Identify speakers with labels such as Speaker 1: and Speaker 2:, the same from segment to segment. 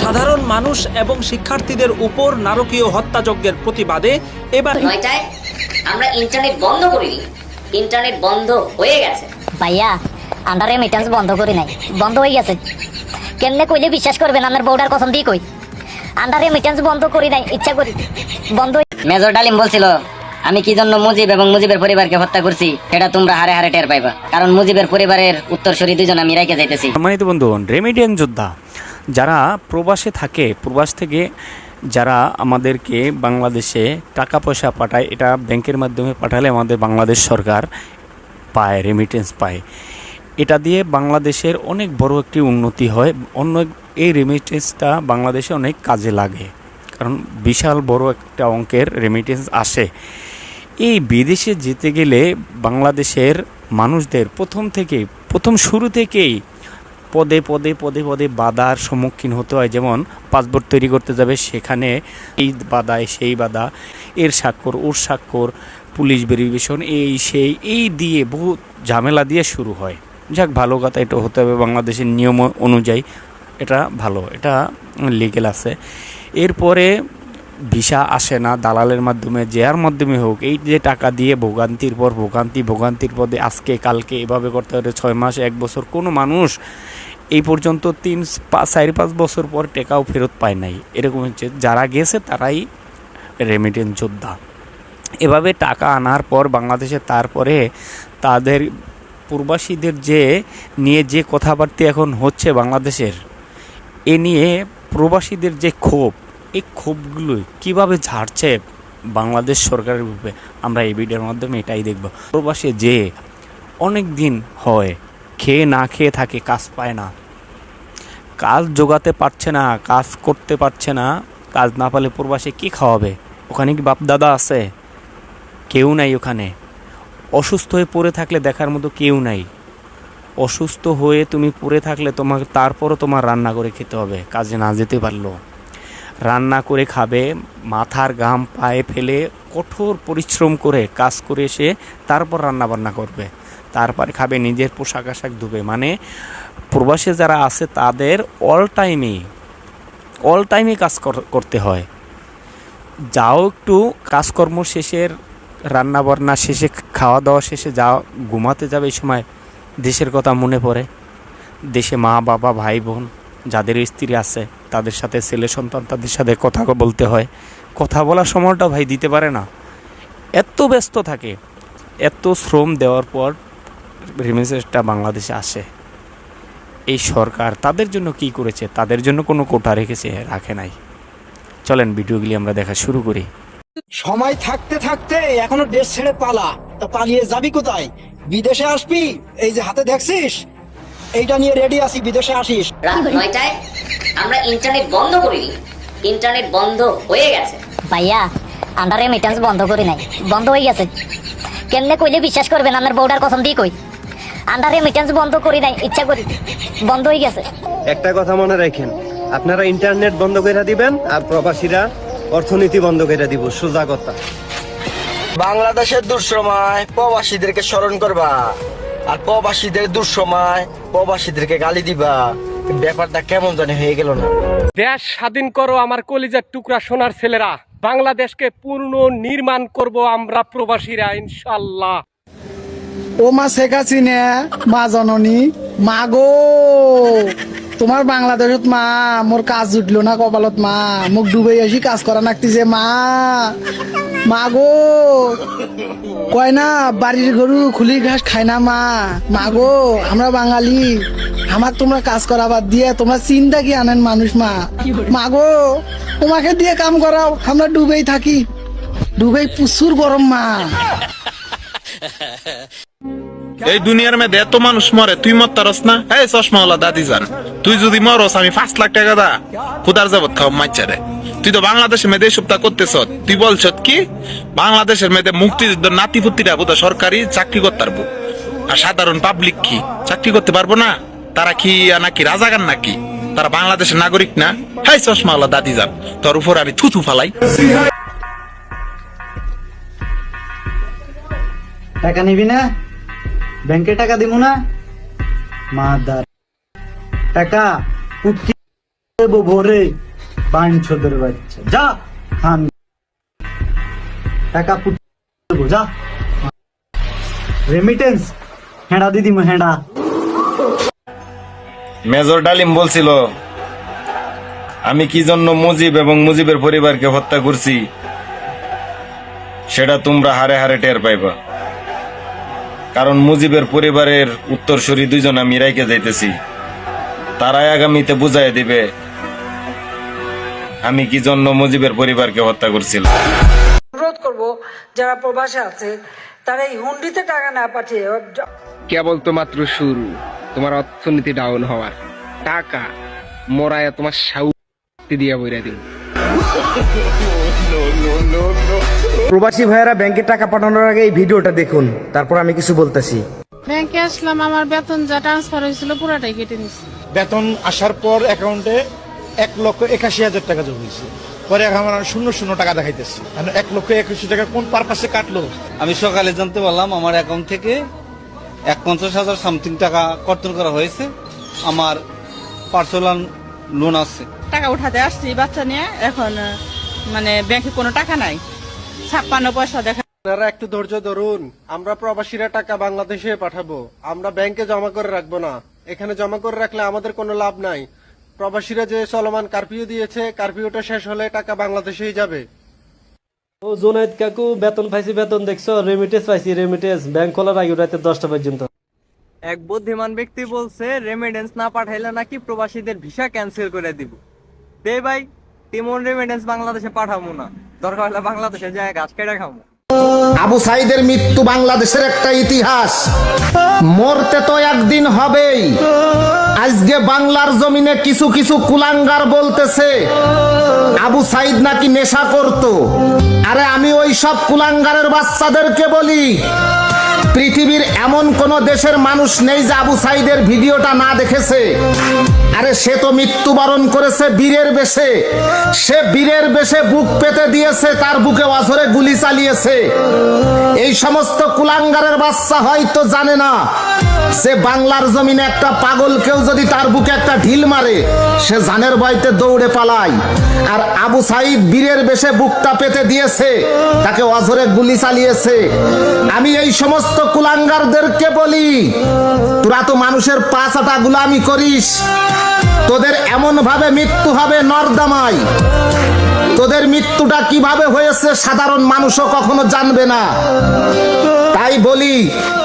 Speaker 1: সাধারণ মানুষ এবং শিক্ষার্থীদের উপর নারকীয় হত্যাযজ্ঞের প্রতিবাদে এবার
Speaker 2: 9টায় আমরা ইন্টারনেট বন্ধ করিনি, ইন্টারনেট বন্ধ হয়ে গেছে।
Speaker 3: ভাইয়া আমরা রেমিটেন্স বন্ধ করি নাই, বন্ধ হয়ে গেছে। কেমনে কইলে বিশ্বাস করবেন? আমার বউডার কসম দিয়ে কই, আমরা রেমিটেন্স বন্ধ করি নাই, ইচ্ছা করি বন্ধ।
Speaker 2: মেজর ডালিম বলছিল আমি কি জন্য মুজিব এবং মুজিবের পরিবারকে হত্যা করছি সেটা তোমরা হারে হারে টের পাইবা, কারণ মুজিবের পরিবারের উত্তরসূরি দুজন আমি রাইকে যাইতেছি।
Speaker 4: সম্মানিত বন্ধু, রেমিটেন্স যোদ্ধা যারা প্রবাসে থাকে, প্রবাস থেকে যারা আমাদেরকে বাংলাদেশে টাকা পয়সা পাঠায়, এটা ব্যাংকের মাধ্যমে পাঠালে আমাদের বাংলাদেশ সরকার পায়, রেমিটেন্স পায়। এটা দিয়ে বাংলাদেশের অনেক বড় একটি উন্নতি হয়। এই রেমিটেন্সটা বাংলাদেশে অনেক কাজে লাগে, কারণ বিশাল বড় একটা অঙ্কের রেমিটেন্স আসে। এই বিদেশে যেতে গেলে বাংলাদেশের মানুষদের প্রথম শুরু থেকেই পদে পদে পদে পদে বাধার সম্মুখীন হতে হয়। যেমন পাসপোর্ট তৈরি করতে যাবে, সেখানে এই বাধায় সেই বাধা, এর স্বাক্ষর ওর স্বাক্ষর, পুলিশ ভেরিফিকেশন, এই দিয়ে বহু ঝামেলা দিয়ে শুরু হয়। যাক, ভালো কথা, এটা হতে হবে বাংলাদেশের নিয়ম অনুযায়ী, এটা ভালো, এটা লিগেল আছে। এরপরে ভিসা আসে না, দালালের মাধ্যমে, যার মাধ্যমে হোক, এই যে টাকা দিয়ে ভোগান্তির পর ভোগান্তির পদে আজকে কালকে এভাবে করতে হবে 6 মাস 1 বছর। কোনো মানুষ এই পর্যন্ত 4-5 বছর পর টাকাও ফেরত পায় নাই। এরকম হচ্ছে, যারা গেছে তারাই রেমিটেন্স যোদ্ধা। এভাবে টাকা আনার পর বাংলাদেশে তারপরে তাদের প্রবাসীদের নিয়ে যে কথাবার্তা এখন হচ্ছে বাংলাদেশের, এ নিয়ে প্রবাসীদের যে ক্ষোভ, এই ক্ষোভগুলো কীভাবে ঝাড়ছে বাংলাদেশ সরকারের রূপে, আমরা এই ভিডিওর মাধ্যমে এটাই দেখব। প্রবাসে যে অনেক দিন হয় না খেয়ে থাকে, কাজ পায় না, কাজ জোগাতে পারছে না, কাজ করতে পারছে না। কাজ না পালে প্রবাসে কী খাওয়াবে? ওখানে কি বাপ দাদা আছে? কেউ নাই ওখানে। অসুস্থ হয়ে পড়ে থাকলে দেখার মতো কেউ নাই। অসুস্থ হয়ে তুমি পড়ে থাকলে তারপরও তোমার রান্না করে খেতে হবে, কাজে না যেতে পারলো। রান্না করে খাবে, মাথার ঘাম পায়ে ফেলে কঠোর পরিশ্রম করে কাজ করে এসে তারপর রান্না বান্না করবে, তারপরে খাবে, নিজের পোশাক আশাক ধুবে। মানে প্রবাসে যারা আছে তাদের অল টাইমে কাজ করতে হয়। যাও একটু কাজকর্ম শেষের, রান্না বান্না শেষে, খাওয়া দাওয়া শেষে যাও ঘুমাতে যাবে, এই সময় দেশের কথা মনে পড়ে। দেশে মা বাবা ভাই বোন যাদের স্ত্রী আছে তাদের সাথে, ছেলে সন্তান তাদের সাথে কথা বলতে হয়। কথা বলার সময়টা ভাই দিতে পারে না, এত ব্যস্ত থাকে। এত শ্রম দেওয়ার পর রেমিটেন্সটা বাংলাদেশে আসে। এই সরকার তাদের জন্য কি করেছে? তাদের জন্য কোনো কোটা রাখে নাই। চলেন ভিডিওগুলি আমরা দেখা শুরু করি।
Speaker 5: সময় থাকতে থাকতে এখনো দেশ ছেড়ে পালা। তা পালিয়ে যাবি কোথায়? বিদেশে আসবি? এই যে হাতে দেখছিস, এইটা নিয়ে রেডি আছি, বিদেশে আসিস।
Speaker 2: রাত 9টায় আমরা ইন্টারনেট বন্ধ করিনি, ইন্টারনেট বন্ধ হয়ে গেছে।
Speaker 3: ভাইয়া আমরা রেমিটেন্স বন্ধ করি নাই, বন্ধ হয়ে গেছে। কেমনে কইলে বিশ্বাস করবেন? আমার বউডার কসম দিয়ে কই, আমরা রেমিটেন্স বন্ধ করি নাই, ইচ্ছা করি বন্ধ হয়ে গেছে।
Speaker 6: একটা কথা মনে রাখেন, আপনারা ইন্টারনেট বন্ধ করে দিবেন আর প্রবাসীরা অর্থনীতি বন্ধ করে দিব, সোজা কথা।
Speaker 5: বাংলাদেশের দুঃসময় প্রবাসীদেরকে স্মরণ করবা, আর প্রবাসীদের দুঃসময় প্রবাসীদেরকে গালি দিবা। ব্যাপারটা কেমন জানি হয়ে গেল না?
Speaker 7: দেশ স্বাধীন করো আমার কলিজার টুকরা সোনার ছেলেরা, বাংলাদেশকে পূর্ণ নির্মাণ করব আমরা প্রবাসীরা, ইনশাল্লাহ।
Speaker 8: ও মা শেখ হাসিনা, মা জননী, মা গো, তোমার বাংলাদেশত মা মোর কাজ জুটলো না কপালত, মা মুখ ডুবে আসি কাজ করা নাকতিছে, মা গো, কয় না বাড়ির গরু খুলি ঘাস খায় না, মা গো, আমরা বাঙালি, আমার তোমরা কাজ করা বাদ দিয়ে তোমরা চিন্তা কি আনেন মানুষ, মা গো, তোমাকে দিয়ে কাম করাও, আমরা ডুবেই থাকি, ডুবেই প্রচুর গরম, মা।
Speaker 9: এই দুনিয়ার মধ্যে এত মানুষ মরে, তুই মরতারস না? এই চশমাওয়ালা দাদি যান, তুই যদি মরস আমি 5 লাখ টাকা দা খুদার যাবত খাও মাইচারে। তুই তো বাংলাদেশের মেয়েদের সপ্তাহ করতেছ, তুই বলছ কি বাংলাদেশের মেয়েদের মুক্তিযুদ্ধ নাতিপুতিরা বোধহয় সরকারি চাকরি করতে পারবো, আর সাধারণ পাবলিক কি চাকরি করতে পারবো না? তারা কি নাকি রাজাগান নাকি? তারা বাংলাদেশের নাগরিক না? হ্যাঁ চশমাওয়ালা দাদি যান, তোর উপর আমি থুথু ফালাই।
Speaker 10: টাকা নিবি না? ব্যাংকে টাকা দিব না? মাদার টাকা ভোরে বাইনছোদের বাচ্চা যা খান টাকা দেবো যা রেমিটেন্স হেঁড়া দিদিম হেঁড়া।
Speaker 5: মেজর ডালিম বলছিল আমি কি জন্য মুজিব এবং মুজিবের পরিবারকে হত্যা করছি সেটা তোমরা হারে হারে টের পাইবা, কারণ মুজিবের পরিবারের উত্তরসূরি দুইজন আমি রাইকে যাইতেছি, তারাই আগামীতে বুঝাই দিবে আমি কি জন্য মুজিবের পরিবারকে হত্যা করছিলাম।
Speaker 11: অনুরোধ করব যারা প্রবাসে আছে তারা এই হুন্ডিতে টাকা না পাঠিয়ে
Speaker 7: কেবল তো মাত্র শুরু তোমার অর্থনীতি ডাউন হওয়ার। টাকা মরায় তোমার সাউতি দিয়া বইরা দিন।
Speaker 6: প্রবাসী ভাইয়েরা ব্যাংকে টাকা পাঠানোর আগে এই ভিডিওটা দেখুন, তারপর আমি কিছু বলতেছি।
Speaker 11: ব্যাংকে আসলাম, আমার বেতন যা ট্রান্সফার হয়েছিল পুরাটাই কেটে নিচ্ছে।
Speaker 10: বেতন আসার পর অ্যাকাউন্টে 1,81,000 টাকা জমা হয়েছে, পরে আমার 0 টাকা দেখাইতেছে। 1,81,000 টাকা কোন পারপাসে কাটলো?
Speaker 12: আমি সকালে জানতে পারলাম আমার অ্যাকাউন্ট থেকে 50,000 সামথিং টাকা কর্তন করা হয়েছে। আমার পার্সোনাল লোন আছে।
Speaker 11: টাকা উঠাতে আসছি বাচ্চা নিয়ে, এখন মানে ব্যাংকে কোনো টাকা নাই, 56 পয়সা দেখা।
Speaker 10: আপনারা একটু ধৈর্য ধরুন, আমরা প্রবাসীরা টাকা বাংলাদেশে পাঠাবো, আমরা ব্যাংকে জমা করে রাখবো না। এখানে জমা করে রাখলে আমাদের কোনো লাভ নাই। প্রবাসীরা যে চলমান কারফিউ দিয়েছে, কারফিউটা শেষ হলে টাকা বাংলাদেশেই যাবে।
Speaker 12: ও জোনায়েদ কাকু, বেতন পাইছি, বেতন দেখছো, রেমিটেন্স পাইছি, রেমিটেন্স ব্যাংক খোলার আগে রাতে 10টা পর্যন্ত।
Speaker 11: এক বুদ্ধিমান ব্যক্তি বলছে রেমিটেন্স না পাঠাইলে নাকি প্রবাসীদের ভিসা ক্যান্সেল করে দিব। দে ভাই, তেমন রেমিটেন্স বাংলাদেশে পাঠাবো না, দরকার হলে বাংলাদেশে যায় গাছ কেটে খাবো।
Speaker 6: আবু সাইদের মৃত্যু বাংলাদেশের একটা ইতিহাস, মরতে তো একদিন হবেই। আজকে বাংলার জমিনে কিছু কিছু কুলাঙ্গার বলতেছে আবু সাইদ নাকি নেশা করত। আরে আমি ওই সব কুলাঙ্গারের বাচ্চাদেরকে বলি, পৃথিবীর এমন কোন দেশের মানুষ নেই যে আবু সাইদের ভিডিওটা না দেখেছে। আরে সে তো মৃত্যুবরণ করেছে বীরের বেশে, সে বীরের বেশে বুক পেতে দিয়েছে, তার বুকে অঝরে গুলি চালিয়েছে। এই সমস্ত কুলাঙ্গারের বাচ্চা হয়তো জানে না সে বাংলার জমিনে একটা পাগলকেও যদি তার বুকে একটা ঢিল মারে সে জানের ভয়তে দৌড়ে পালায়। আর আবু সাইদ বীরের বেশে বুকটা পেতে দিয়েছে, তাকে অঝরে গুলি চালিয়েছে। আমি এই সমস্ত কুলাঙ্গারদেরকে বলি, তোরা তো মানুষের পাঁচাটা গুলামি করিস, তোদের এমন ভাবে মৃত্যু হবে নর্দমায়। তোদের মৃত্যুটা কিভাবে হয়েছে সাধারণ মানুষও কখনো জানবে না। তাই বলি,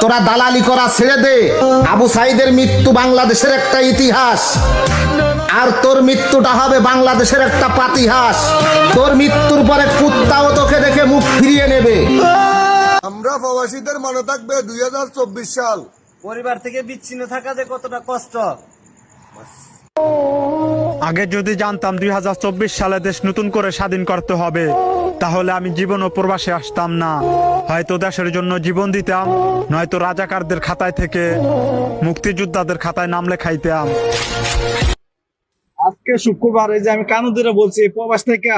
Speaker 6: তোরা দালালি করা ছেড়ে দে। আবু সাইদের মৃত্যু বাংলাদেশের একটা ইতিহাস, আর তোর মৃত্যুটা হবে বাংলাদেশের একটা পাতিহাস। তোর মৃত্যুর পরে কুত্তাও তোকে দেখে মুখ ফিরিয়ে নেবে।
Speaker 10: আমরা প্রবাসীদের মনে থাকবে 2024 সাল,
Speaker 12: পরিবার থেকে বিচ্ছিন্ন থাকা যে কতটা কষ্ট।
Speaker 10: আগে যদি জানতাম 2024 সালে দেশ নতুন করে স্বাধীন করতে হবে, তাহলে আমি জীবনও প্রবাসে আসতাম না। হয়তো দেশের জন্য জীবন দিতাম, নয়তো রাজাকারদের খাতায় থেকে মুক্তিযোদ্ধাদের খাতায় নাম লেখাইতাম। আজকে শুক্রবার, এই যে আমি কানু ধরে বলছি, প্রবাস থেকে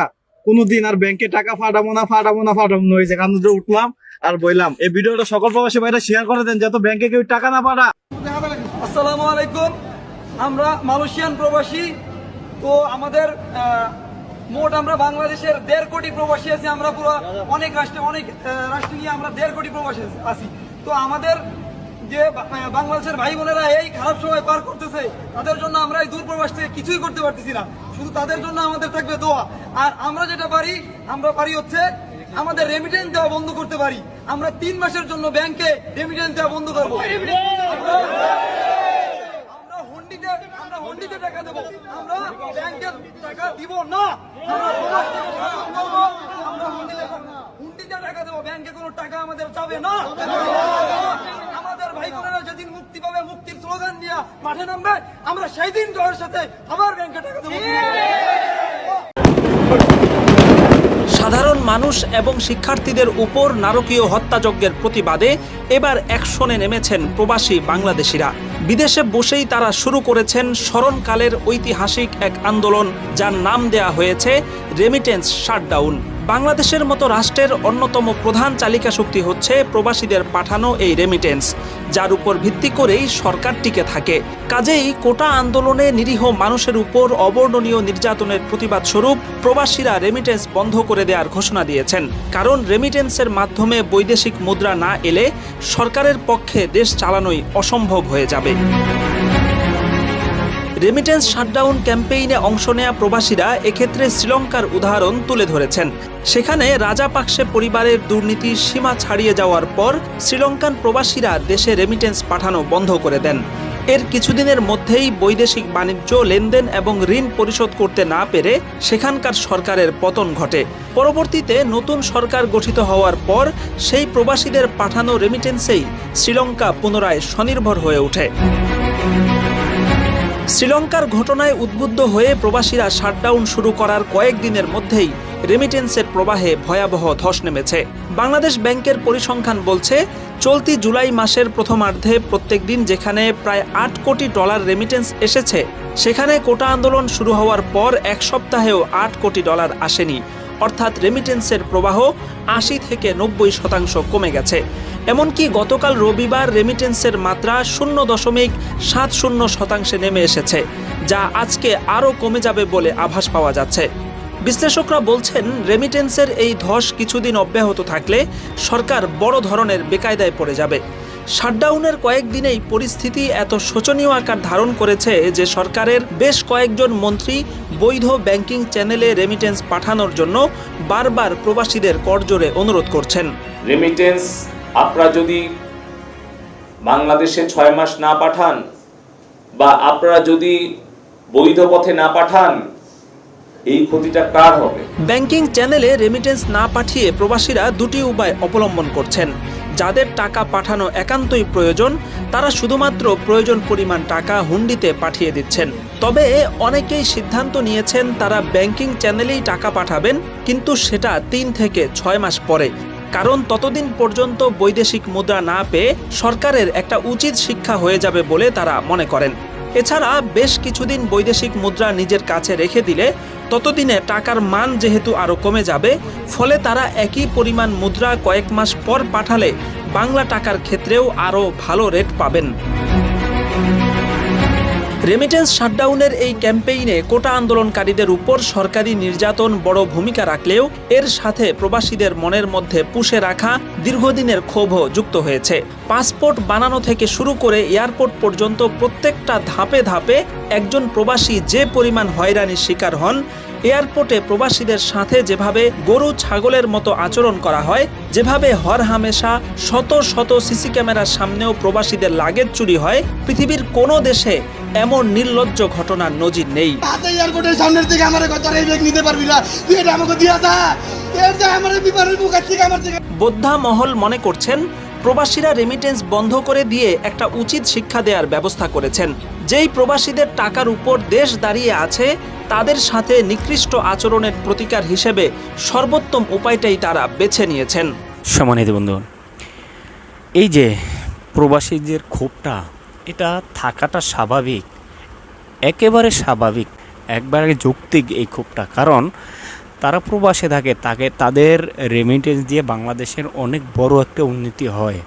Speaker 10: কোনোদিন আর ব্যাংকে টাকা ফাটাবো না, ওই যে কানু ধরে উঠলাম আর বললাম এই ভিডিওটা সকল প্রবাসী ভাইরা শেয়ার করে দেন, যাতে ব্যাংকে কেউ টাকা না পাঠা।
Speaker 11: আসসালামু আলাইকুম, আমরা মালয়েশিয়ান প্রবাসী। তো আমাদের মোট আমরা বাংলাদেশের 1.5 কোটি প্রবাসী আছি। আমরা পুরো অনেক রাষ্ট্রে নিয়ে আমরা 1.5 কোটি প্রবাসী আছি। তো আমাদের যে বাংলাদেশের ভাই বোনেরা এই খারাপ সময় পার করতেছে, তাদের জন্য আমরা এই দূর প্রবাস থেকে কিছুই করতে পারতেছি না। শুধু তাদের জন্য আমাদের থাকবে দোয়া। আর আমরা যেটা পারি হচ্ছে আমাদের রেমিটেন্স দেওয়া বন্ধ করতে পারি। আমরা 3 মাসের জন্য ব্যাংকে রেমিটেন্স দেওয়া বন্ধ করবো। আমরা হুন্ডিতে টাকা দেবো, আমরা ব্যাংকে টাকা দিব না। আমরা হুন্ডিতে টাকা দেবো, ব্যাংকে কোনো টাকা আমাদের যাবে না। আমাদের ভাই বোনেরা যেদিন মুক্তি পাবে, মুক্তির স্লোগান নিয়ে মাঠে নামবে, আমরা সেই দিন জয়ের সাথে আবার ব্যাংকে টাকা দেবো।
Speaker 1: সাধারণ মানুষ এবং শিক্ষার্থীদের উপর নারকীয় হত্যাযজ্ঞের প্রতিবাদে এবার অ্যাকশনে নেমেছেন প্রবাসী বাংলাদেশিরা। বিদেশে বসেই তারা শুরু করেছেন স্মরণকালের ঐতিহাসিক এক আন্দোলন, যার নাম দেয়া হয়েছে রেমিটেন্স শাটডাউন। বাংলাদেশের মতো রাষ্ট্রের অন্যতম প্রধান চালিকা শক্তি হচ্ছে প্রবাসীদের পাঠানো এই রেমিটেন্স, যার উপর ভিত্তি করেই সরকার টিকে থাকে। কাজেই কোটা আন্দোলনে নিরীহ মানুষের উপর অবর্ণনীয় নির্যাতনের প্রতিবাদ স্বরূপ প্রবাসীরা রেমিটেন্স বন্ধ করে দেওয়ার ঘোষণা দিয়েছেন। কারণ রেমিটেন্সের মাধ্যমে বৈদেশিক মুদ্রা না এলে সরকারের পক্ষে দেশ চালানোই অসম্ভব হয়ে যাবে। রেমিটেন্স শাটডাউন ক্যাম্পেইনে অংশ নেয়া প্রবাসীরা এক্ষেত্রে শ্রীলঙ্কার উদাহরণ তুলে ধরেছেন। সেখানে রাজাপাকসে পরিবারের দুর্নীতির সীমা ছাড়িয়ে যাওয়ার পর শ্রীলঙ্কান প্রবাসীরা দেশে রেমিটেন্স পাঠানো বন্ধ করে দেন। এর কিছুদিনের মধ্যেই বৈদেশিক বাণিজ্য লেনদেন এবং ঋণ পরিশোধ করতে না পেরে সেখানকার সরকারের পতন ঘটে। পরবর্তীতে নতুন সরকার গঠিত হওয়ার পর সেই প্রবাসীদের পাঠানো রেমিটেন্সেই শ্রীলঙ্কা পুনরায় স্বনির্ভর হয়ে ওঠে। শ্রীলঙ্কার ঘটনায় উদ্বুদ্ধ হয়ে প্রবাসীরা শাটডাউন শুরু করার কয়েকদিনের মধ্যেই রেমিটেন্সের প্রবাহে ভয়াবহ ধস নেমেছে। বাংলাদেশ ব্যাংকের পরিসংখ্যান বলছে, চলতি জুলাই মাসের প্রথমার্ধে প্রত্যেক দিন যেখানে প্রায় $8 কোটি রেমিটেন্স এসেছে, সেখানে কোটা আন্দোলন শুরু হওয়ার পর এক সপ্তাহেও $8 কোটি আসেনি। অর্থাৎ রেমিটেন্সের প্রবাহ 80 থেকে 90% কমে গেছে। এমনকি গতকাল রবিবার রেমিটেন্সের মাত্রা 0.70% নেমে এসেছে, যা আজকে আরও কমে যাবে বলে আভাস পাওয়া যাচ্ছে। বিশ্লেষকরা বলছেন, রেমিটেন্সের এই ধস কিছুদিন অব্যাহত থাকলে সরকার বড় ধরনের বেকায়দায় পড়ে যাবে। শাটডাউনের কয়েকদিনেই পরিস্থিতি এত শোচনীয় আকার ধারণ করেছে যে সরকারের বেশ কয়েকজন মন্ত্রী বৈধ ব্যাংকিং চ্যানেলে রেমিটেন্স পাঠানোর জন্য বারবার প্রবাসীদের করজোড়ে অনুরোধ করছেন।
Speaker 13: রেমিটেন্স আপনারা যদি বাংলাদেশে 6 মাস না পাঠান বা আপনারা যদি বৈধ পথে না পাঠান, এই ক্ষতিটা কার হবে?
Speaker 1: ব্যাংকিং চ্যানেলে রেমিটেন্স না পাঠিয়ে প্রবাসীরা দুটি উপায় অবলম্বন করছেন। যাদের টাকা পাঠানো একান্তই প্রয়োজন, তারা শুধুমাত্র প্রয়োজন পরিমাণ টাকা হুন্ডিতে পাঠিয়ে দিচ্ছেন। তবে অনেকেই সিদ্ধান্ত নিয়েছেন তারা ব্যাংকিং চ্যানেলেই টাকা পাঠাবেন, কিন্তু সেটা 3 থেকে 6 মাস পরে। কারণ ততদিন পর্যন্ত বৈদেশিক মুদ্রা না পেয়ে সরকারের একটা উচিত শিক্ষা হয়ে যাবে বলে তারা মনে করেন। এছাড়া বেশ কিছুদিন বৈদেশিক মুদ্রা নিজের কাছে রেখে দিলে ততদিনে টাকার মান যেহেতু আরও কমে যাবে, ফলে তারা একই পরিমাণ মুদ্রা কয়েক মাস পর পাঠালে বাংলা টাকার ক্ষেত্রেও আরও ভালো রেট পাবেন। রেমিটেন্স শাটডাউনের এই ক্যাম্পেইনে কোটা আন্দোলনকারীদের উপর সরকারি নির্যাতন বড় ভূমিকা রাখলেও এর সাথে প্রবাসীদের মনের মধ্যে পুষে রাখা দীর্ঘদিনের ক্ষোভও যুক্ত হয়েছে। পাসপোর্ট বানানো থেকে শুরু করে এয়ারপোর্ট পর্যন্ত প্রত্যেকটা ধাপে ধাপে একজন প্রবাসী যে পরিমাণ হয়রানির শিকার হন, এয়ারপোর্টে প্রবাসীদের সাথে যেভাবে গরু ছাগলের মতো আচরণ করা হয়, যেভাবে হরহামেশা শত শত সিসি ক্যামেরার সামনেও প্রবাসীদের লাগেজ চুরি হয়, পৃথিবীর কোনো দেশে এমন নির্লজ্জ ঘটনার নজির নেই।
Speaker 8: এয়ারপোর্টের সামনের থেকে আমার কত এই ব্যাগ নিতে পারবি না, তুই এটা আমাকে দিয়া দা, এর যা আমার বিমানের বুকার থেকে আমার থেকে।
Speaker 1: বোদ্ধা মহল মনে করছেন, প্রবাসীরা রেমিটেন্স বন্ধ করে দিয়ে একটা উচিত শিক্ষা দেওয়ার ব্যবস্থা করেছেন। যেই প্রবাসীদের টাকার উপর দেশ দাঁড়িয়ে আছে, তাদের সাথে নিকৃষ্ট আচরণের প্রতিকার হিসেবে সর্বোত্তম উপায়টাই তারা বেছে নিয়েছেন।
Speaker 4: সম্মানিত বন্ধু, এই যে প্রবাসীদের ক্ষোভটা, এটা থাকাটা স্বাভাবিক, একেবারে স্বাভাবিক, একবারে যৌক্তিক এই ক্ষোভটা। কারণ তারা প্রবাসে থাকে, তাদের রেমিটেন্স দিয়ে বাংলাদেশের অনেক বড় একটা উন্নতি হয়,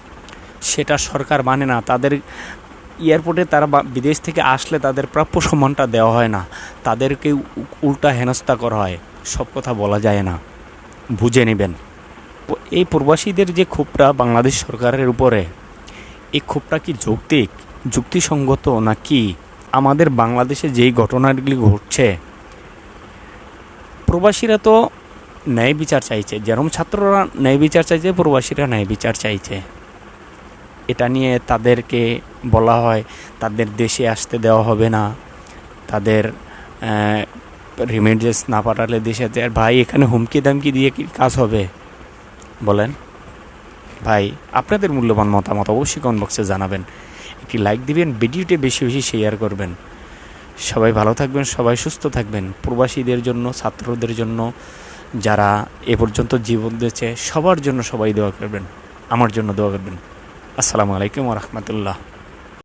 Speaker 4: সেটা সরকার মানে না। তাদের এয়ারপোর্টে তারা বিদেশ থেকে আসলে তাদের প্রাপ্য সম্মানটা দেওয়া হয় না, তাদেরকে উল্টা হেনস্থা করা হয়। সব কথা বলা যায় না, বুঝে নেবেন। এই প্রবাসীদের যে ক্ষোভটা বাংলাদেশ সরকারের উপরে, এই ক্ষোভটা কি যৌক্তিক, যুক্তিসঙ্গত নাকি আমাদের বাংলাদেশে যেই ঘটনাগুলি ঘটছে? প্রবাসীরা তো ন্যায় বিচার চাইছে, যেরকম ছাত্ররা ন্যায় বিচার চাইছে, প্রবাসীরা ন্যায় বিচার চাইছে। এটা নিয়ে তাদেরকে বলা হয় তাদের দেশে আসতে দেওয়া হবে না, তাদের রেমিটেন্স না পাঠালে দেশে। ভাই, এখানে হুমকি দামকি দিয়ে কি কাজ হবে বলেন? ভাই, আপনাদের মূল্যবান মতামত অবশ্যই কমেন্ট বক্সে জানাবেন। একটি লাইক দিবেন, ভিডিওটি বেশি বেশি শেয়ার করবেন। সবাই ভালো থাকবেন, সবাই সুস্থ থাকবেন। প্রবাসীদের জন্য, ছাত্রদের জন্য, যারা এ পর্যন্ত জীবন দিয়েছে, সবার জন্য সবাই দোয়া করবেন, আমার জন্য দোয়া করবেন। আসসালামু আলাইকুম ওয়া রাহমাতুল্লাহ।